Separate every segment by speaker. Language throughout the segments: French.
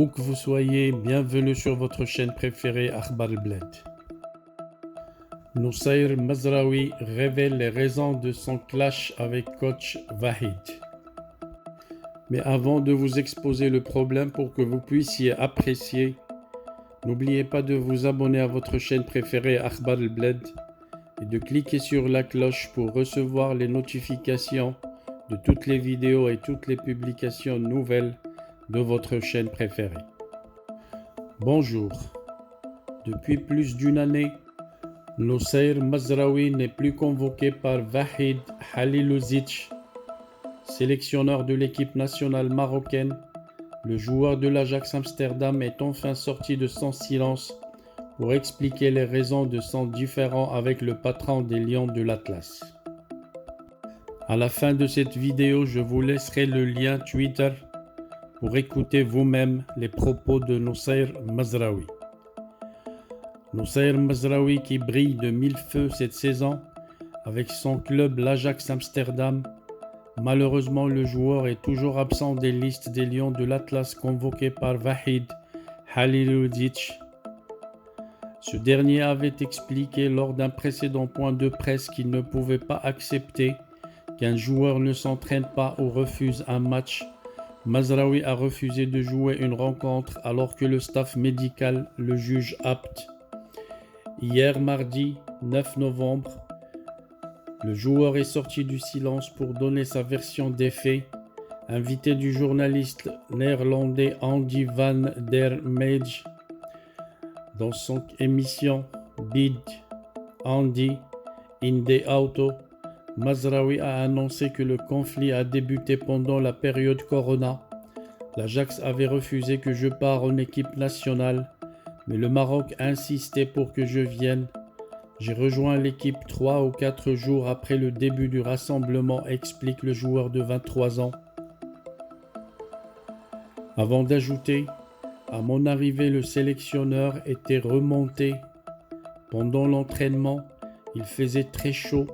Speaker 1: Où que vous soyez, bienvenue sur votre chaîne préférée Akhbar al-Bled. Nusayr Mazraoui révèle les raisons de son clash avec coach Vahid. Mais avant de vous exposer le problème pour que vous puissiez apprécier, n'oubliez pas de vous abonner à votre chaîne préférée Akhbar al-Bled et de cliquer sur la cloche pour recevoir les notifications de toutes les vidéos et toutes les publications nouvelles de votre chaîne préférée. Bonjour. Depuis plus d'une année, Nusayr Mazraoui n'est plus convoqué par Vahid Halilović, sélectionneur de l'équipe nationale marocaine. Le joueur de l'Ajax Amsterdam est enfin sorti de son silence pour expliquer les raisons de son différend avec le patron des Lions de l'Atlas. À la fin de cette vidéo, je vous laisserai le lien Twitter pour écouter vous-même les propos de Nusayr Mazraoui. Nusayr Mazraoui qui brille de mille feux cette saison avec son club l'Ajax Amsterdam. Malheureusement, le joueur est toujours absent des listes des Lions de l'Atlas convoqués par Vahid Halilović. Ce dernier avait expliqué lors d'un précédent point de presse qu'il ne pouvait pas accepter qu'un joueur ne s'entraîne pas ou refuse un match. Mazraoui a refusé de jouer une rencontre alors que le staff médical le juge apte. Hier mardi 9 novembre, le joueur est sorti du silence pour donner sa version des faits. Invité du journaliste néerlandais Andy van der Meij dans son émission Bid Andy in the Auto, Mazraoui a annoncé que le conflit a débuté pendant la période Corona. L'Ajax avait refusé que je parte en équipe nationale, mais le Maroc insistait pour que je vienne. J'ai rejoint l'équipe 3 ou 4 jours après le début du rassemblement, explique le joueur de 23 ans. Avant d'ajouter, à mon arrivée, le sélectionneur était remonté. Pendant l'entraînement, il faisait très chaud.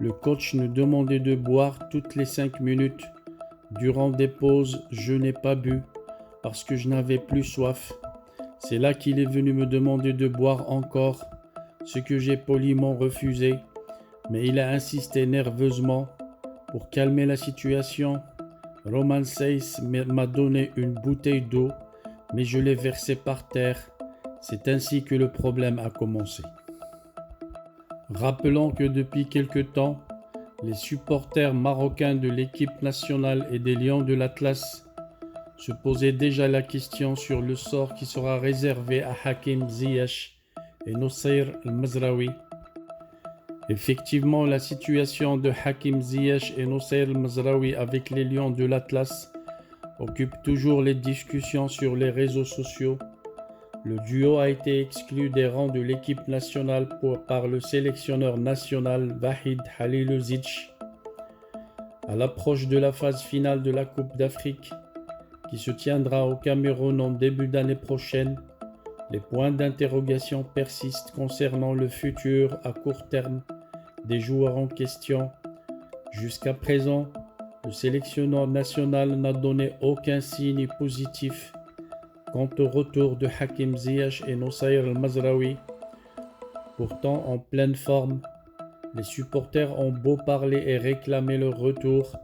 Speaker 1: Le coach nous demandait de boire toutes les 5 minutes. Durant des pauses, je n'ai pas bu parce que je n'avais plus soif. C'est là qu'il est venu me demander de boire encore, ce que j'ai poliment refusé, mais il a insisté nerveusement. Pour calmer la situation, Roman Seiss m'a donné une bouteille d'eau, mais je l'ai versée par terre. C'est ainsi que le problème a commencé. Rappelons que depuis quelque temps, les supporters marocains de l'équipe nationale et des Lions de l'Atlas se posaient déjà la question sur le sort qui sera réservé à Hakim Ziyech et Nusayr Mazraoui. Effectivement, la situation de Hakim Ziyech et Nusayr Mazraoui avec les Lions de l'Atlas occupe toujours les discussions sur les réseaux sociaux. Le duo a été exclu des rangs de l'équipe nationale par le sélectionneur national Vahid Halilović. À l'approche de la phase finale de la Coupe d'Afrique, qui se tiendra au Cameroun en début d'année prochaine, les points d'interrogation persistent concernant le futur à court terme des joueurs en question. Jusqu'à présent, le sélectionneur national n'a donné aucun signe positif quant au retour de Hakim Ziyech et Nusayr Mazraoui. Pourtant en pleine forme, les supporters ont beau parler et réclamer leur retour,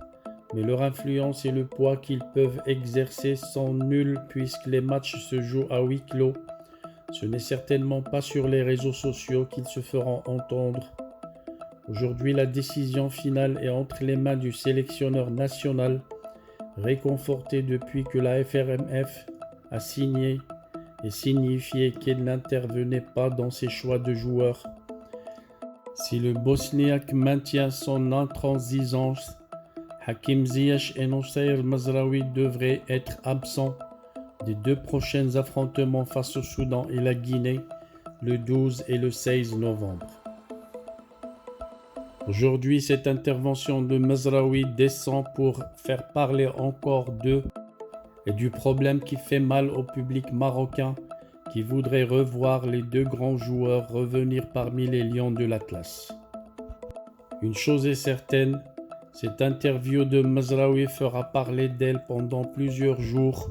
Speaker 1: mais leur influence et le poids qu'ils peuvent exercer sont nuls puisque les matchs se jouent à huis clos. Ce n'est certainement pas sur les réseaux sociaux qu'ils se feront entendre. Aujourd'hui, la décision finale est entre les mains du sélectionneur national, réconforté depuis que la FRMF a signé et signifié qu'elle n'intervenait pas dans ses choix de joueurs. Si le Bosniaque maintient son intransigeance, Hakim Ziyech et Nusayr Mazraoui devraient être absents des 2 prochains affrontements face au Soudan et la Guinée, le 12 et le 16 novembre. Aujourd'hui, cette intervention de Mazraoui descend pour faire parler encore d'eux et du problème qui fait mal au public marocain qui voudrait revoir les 2 grands joueurs revenir parmi les Lions de l'Atlas. Une chose est certaine, cette interview de Mazraoui fera parler d'elle pendant plusieurs jours.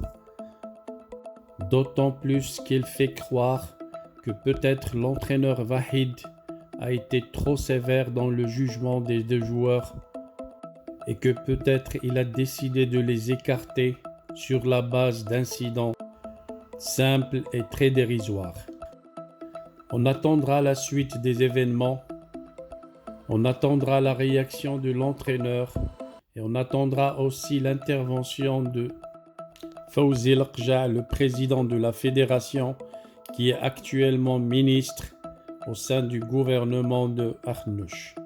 Speaker 1: d'autant plus qu'il fait croire que peut-être l'entraîneur Wahid a été trop sévère dans le jugement des deux joueurs et que peut-être il a décidé de les écarter sur la base d'incidents simples et très dérisoires. On attendra la suite des événements, on attendra la réaction de l'entraîneur et on attendra aussi l'intervention de Fawzi El-Qja, le président de la fédération, qui est actuellement ministre au sein du gouvernement de Arnouch.